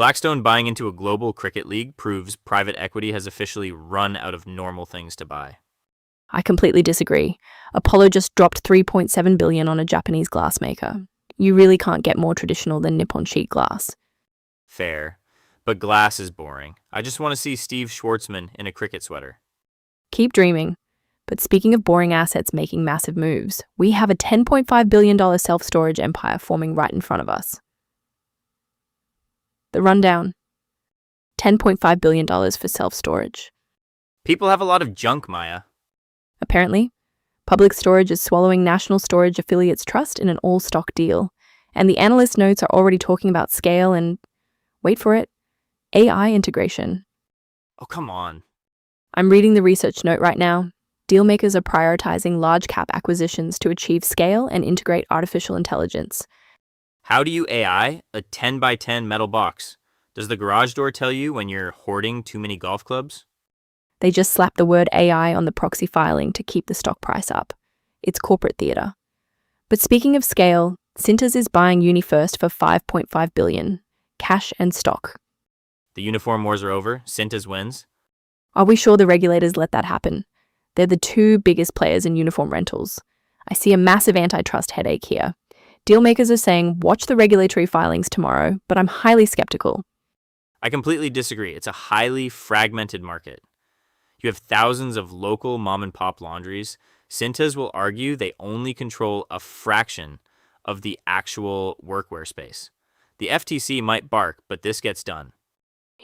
Blackstone buying into a global cricket league proves private equity has officially run out of normal things to buy. I completely disagree. Apollo just dropped 3.7 billion on a Japanese glassmaker. You really can't get more traditional than Nippon sheet glass. Fair. But glass is boring. I just want to see Steve Schwartzman in a cricket sweater. Keep dreaming. But speaking of boring assets making massive moves, we have a $10.5 billion self-storage empire forming right in front of us. The rundown. $10.5 billion for self-storage. People have a lot of junk, Maya. Apparently, Public Storage is swallowing National Storage Affiliates Trust in an all-stock deal, and the analyst notes are already talking about scale and, wait for it, AI integration. Oh, come on. I'm reading the research note right now. Dealmakers are prioritizing large-cap acquisitions to achieve scale and integrate artificial intelligence. How do you AI a 10 by 10 metal box? Does the garage door tell you when you're hoarding too many golf clubs? They just slap the word AI on the proxy filing to keep the stock price up. It's corporate theater. But speaking of scale, Cintas is buying UniFirst for $5.5 billion, cash and stock. The uniform wars are over. Cintas wins. Are we sure the regulators let that happen? They're the two biggest players in uniform rentals. I see a massive antitrust headache here. Dealmakers are saying, watch the regulatory filings tomorrow, but I'm highly skeptical. I completely disagree. It's a highly fragmented market. You have thousands of local mom-and-pop laundries. Cintas will argue they only control a fraction of the actual workwear space. The FTC might bark, but this gets done.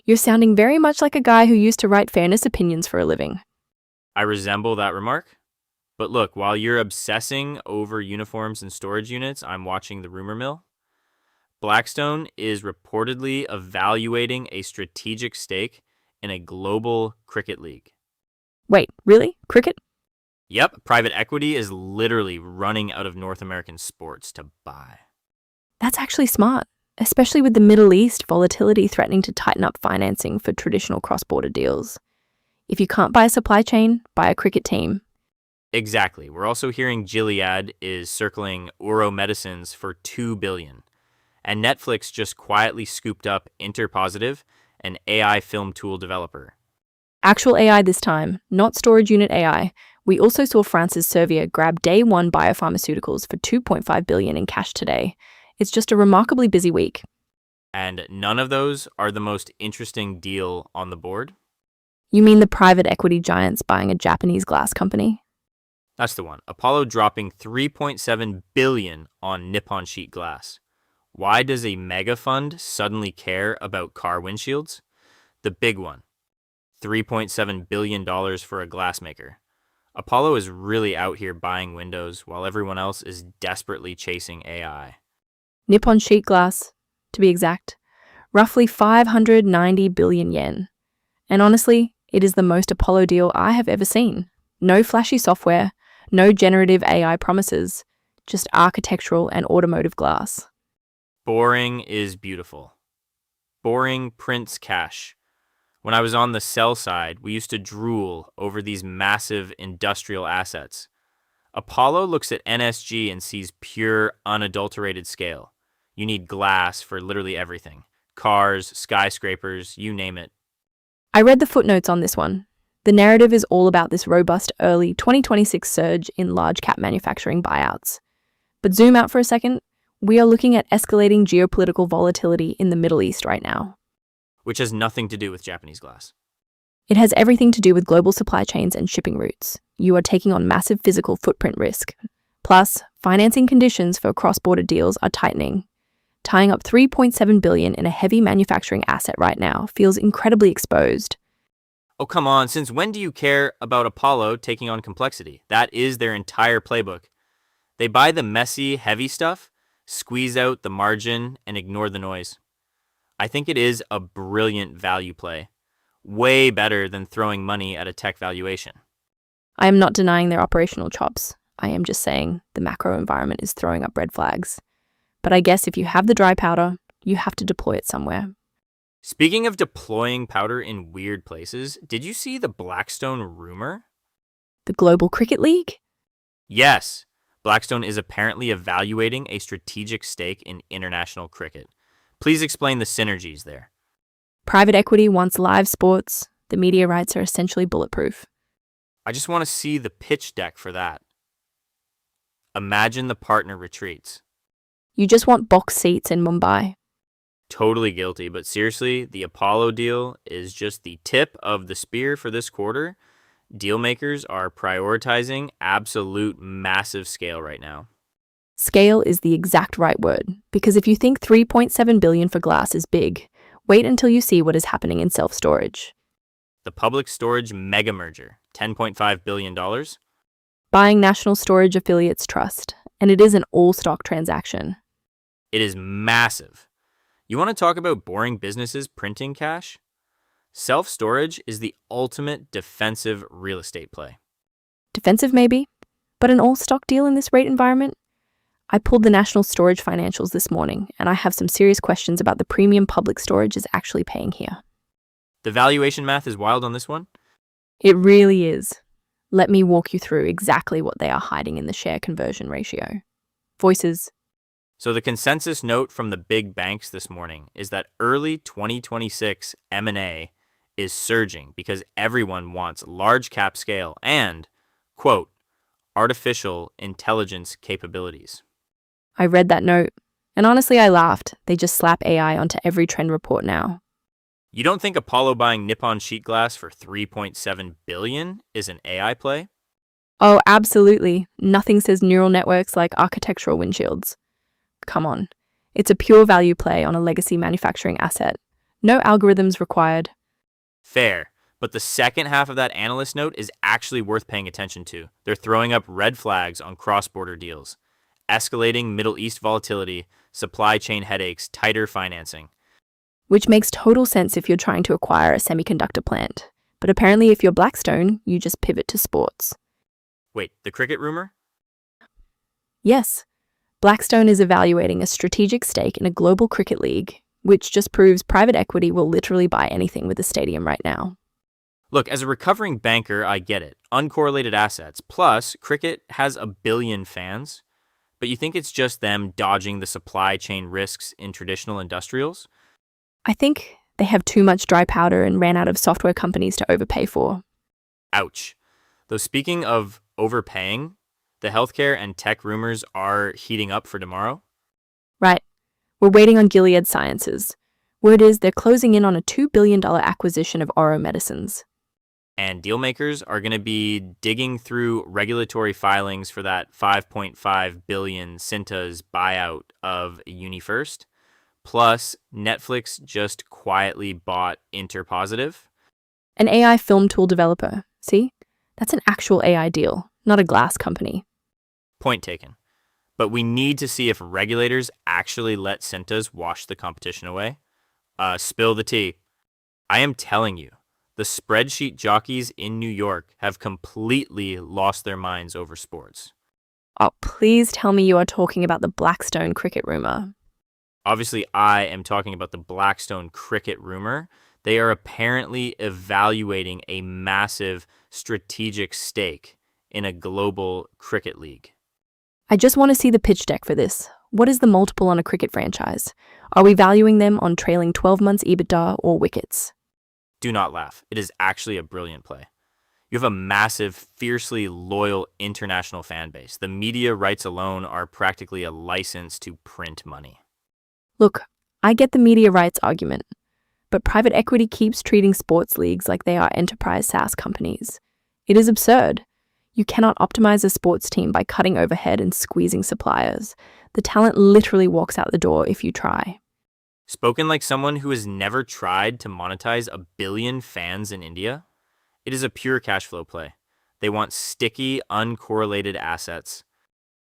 You're sounding very much like a guy who used to write fairness opinions for a living. I resemble that remark. But look, while you're obsessing over uniforms and storage units, I'm watching the rumor mill. Blackstone is reportedly evaluating a strategic stake in a global cricket league. Wait, really? Cricket? Yep, private equity is literally running out of North American sports to buy. That's actually smart, especially with the Middle East volatility threatening to tighten up financing for traditional cross-border deals. If you can't buy a supply chain, buy a cricket team. Exactly. We're also hearing Gilead is circling Uro Medicines for $2 billion. And Netflix just quietly scooped up Interpositive, an AI film tool developer. Actual AI this time, not storage unit AI. We also saw France's Servier grab day one biopharmaceuticals for $2.5 billion in cash today. It's just a remarkably busy week. And none of those are the most interesting deal on the board? You mean the private equity giants buying a Japanese glass company? That's the one. Apollo dropping $3.7 billion on Nippon sheet glass. Why does a mega fund suddenly care about car windshields? The big one. $3.7 billion for a glassmaker. Apollo is really out here buying windows while everyone else is desperately chasing AI. Nippon sheet glass, to be exact. Roughly 590 billion yen. And honestly, it is the most Apollo deal I have ever seen. No flashy software, no generative AI promises, just architectural and automotive glass. Boring is beautiful. Boring prints cash. When I was on the sell side, we used to drool over these massive industrial assets. Apollo looks at NSG and sees pure, unadulterated scale. You need glass for literally everything. Cars, skyscrapers, you name it. I read the footnotes on this one. The narrative is all about this robust early 2026 surge in large cap manufacturing buyouts. But zoom out for a second, we are looking at escalating geopolitical volatility in the Middle East right now. Which has nothing to do with Japanese glass. It has everything to do with global supply chains and shipping routes. You are taking on massive physical footprint risk. Plus, financing conditions for cross-border deals are tightening. Tying up $3.7 billion in a heavy manufacturing asset right now feels incredibly exposed. Oh, come on. Since when do you care about Apollo taking on complexity? That is their entire playbook. They buy the messy, heavy stuff, squeeze out the margin, and ignore the noise. I think it is a brilliant value play. Way better than throwing money at a tech valuation. I am not denying their operational chops. I am just saying the macro environment is throwing up red flags. But I guess if you have the dry powder, you have to deploy it somewhere. Speaking of deploying powder in weird places, did you see the Blackstone rumor? The Global Cricket League? Yes. Blackstone is apparently evaluating a strategic stake in international cricket. Please explain the synergies there. Private equity wants live sports. The media rights are essentially bulletproof. I just want to see the pitch deck for that. Imagine the partner retreats. You just want box seats in Mumbai. Totally guilty, but seriously, the Apollo deal is just the tip of the spear for this quarter. Deal makers are prioritizing absolute massive scale right now. Scale is the exact right word, because if you think 3.7 billion for glass is big, wait until you see what is happening in self-storage. The public storage mega merger, $10.5 billion. Buying National Storage Affiliates Trust, and it is an all-stock transaction. It is massive. You want to talk about boring businesses printing cash? Self-storage is the ultimate defensive real estate play. Defensive maybe, but an all-stock deal in this rate environment? I pulled the National Storage financials this morning, and I have some serious questions about the premium public storage is actually paying here. The valuation math is wild on this one. It really is. Let me walk you through exactly what they are hiding in the share conversion ratio. Voices. So the consensus note from the big banks this morning is that early 2026 M&A is surging because everyone wants large cap scale and, quote, artificial intelligence capabilities. I read that note, and honestly I laughed. They just slap AI onto every trend report now. You don't think Apollo buying Nippon Sheet Glass for $3.7 billion is an AI play? Oh, absolutely. Nothing says neural networks like architectural windshields. Come on. It's a pure value play on a legacy manufacturing asset. No algorithms required. Fair, but the second half of that analyst note is actually worth paying attention to. They're throwing up red flags on cross-border deals. Escalating Middle East volatility, supply chain headaches, tighter financing. Which makes total sense if you're trying to acquire a semiconductor plant. But apparently if you're Blackstone, you just pivot to sports. Wait, the cricket rumor? Yes. Blackstone is evaluating a strategic stake in a global cricket league, which just proves private equity will literally buy anything with a stadium right now. Look, as a recovering banker, I get it. Uncorrelated assets. Plus, cricket has 1 billion fans. But you think it's just them dodging the supply chain risks in traditional industrials? I think they have too much dry powder and ran out of software companies to overpay for. Ouch. Though speaking of overpaying, the healthcare and tech rumors are heating up for tomorrow. Right. We're waiting on Gilead Sciences. Word is they're closing in on a $2 billion acquisition of Oro Medicines. And dealmakers are going to be digging through regulatory filings for that 5.5 billion Cintas buyout of UniFirst. Plus, Netflix just quietly bought Interpositive. An AI film tool developer. See? That's an actual AI deal, not a glass company. Point taken. But we need to see if regulators actually let Cintas wash the competition away. Spill the tea. I am telling you, the spreadsheet jockeys in New York have completely lost their minds over sports. Oh, please tell me you are talking about the Blackstone cricket rumor. Obviously, I am talking about the Blackstone cricket rumor. They are apparently evaluating a massive strategic stake in a global cricket league. I just want to see the pitch deck for this. What is the multiple on a cricket franchise? Are we valuing them on trailing 12 months EBITDA or wickets? Do not laugh. It is actually a brilliant play. You have a massive, fiercely loyal international fan base. The media rights alone are practically a license to print money. Look, I get the media rights argument, but private equity keeps treating sports leagues like they are enterprise SaaS companies. It is absurd. You cannot optimize a sports team by cutting overhead and squeezing suppliers. The talent literally walks out the door if you try. Spoken like someone who has never tried to monetize 1 billion fans in India, it is a pure cash flow play. They want sticky, uncorrelated assets.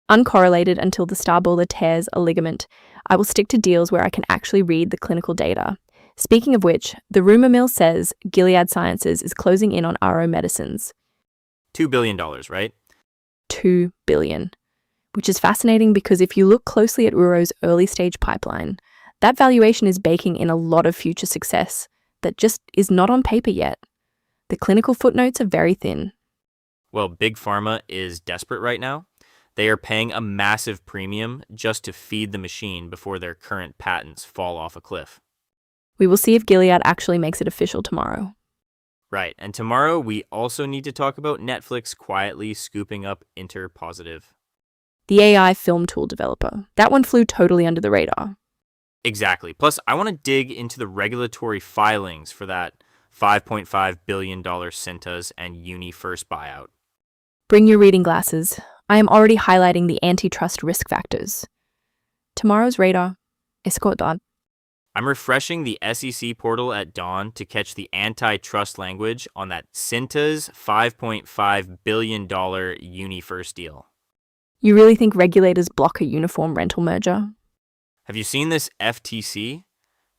Uncorrelated until the star bowler tears a ligament. I will stick to deals where I can actually read the clinical data. Speaking of which, the rumor mill says Gilead Sciences is closing in on Oro Medicines. $2 billion, right? $2 billion. Which is fascinating because if you look closely at Uro's early stage pipeline, that valuation is baking in a lot of future success that just is not on paper yet. The clinical footnotes are very thin. Well, Big Pharma is desperate right now. They are paying a massive premium just to feed the machine before their current patents fall off a cliff. We will see if Gilead actually makes it official tomorrow. Right, and tomorrow we also need to talk about Netflix quietly scooping up Interpositive. The AI film tool developer. That one flew totally under the radar. Exactly. Plus, I want to dig into the regulatory filings for that $5.5 billion Cintas and Uni First buyout. Bring your reading glasses. I am already highlighting the antitrust risk factors. Tomorrow's radar. Escort dot. I'm refreshing the SEC portal at dawn to catch the antitrust language on that Cintas $5.5 billion Uni First deal. You really think regulators block a uniform rental merger? Have you seen this FTC?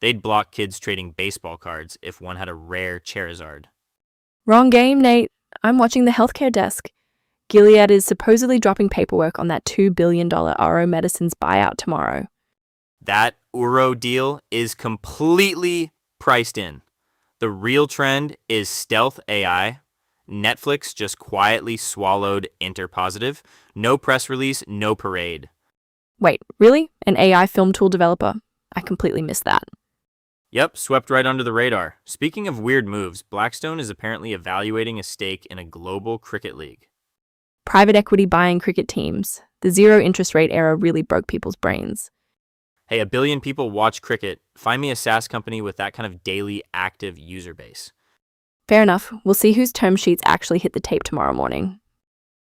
They'd block kids trading baseball cards if one had a rare Charizard. Wrong game, Nate. I'm watching the healthcare desk. Gilead is supposedly dropping paperwork on that $2 billion RO Medicines buyout tomorrow. That Uro deal is completely priced in. The real trend is stealth AI. Netflix just quietly swallowed Interpositive. No press release, no parade. Wait, really? An AI film tool developer? I completely missed that. Yep, swept right under the radar. Speaking of weird moves, Blackstone is apparently evaluating a stake in a global cricket league. Private equity buying cricket teams. The zero interest rate era really broke people's brains. Hey, 1 billion people watch cricket. Find me a SaaS company with that kind of daily active user base. Fair enough. We'll see whose term sheets actually hit the tape tomorrow morning.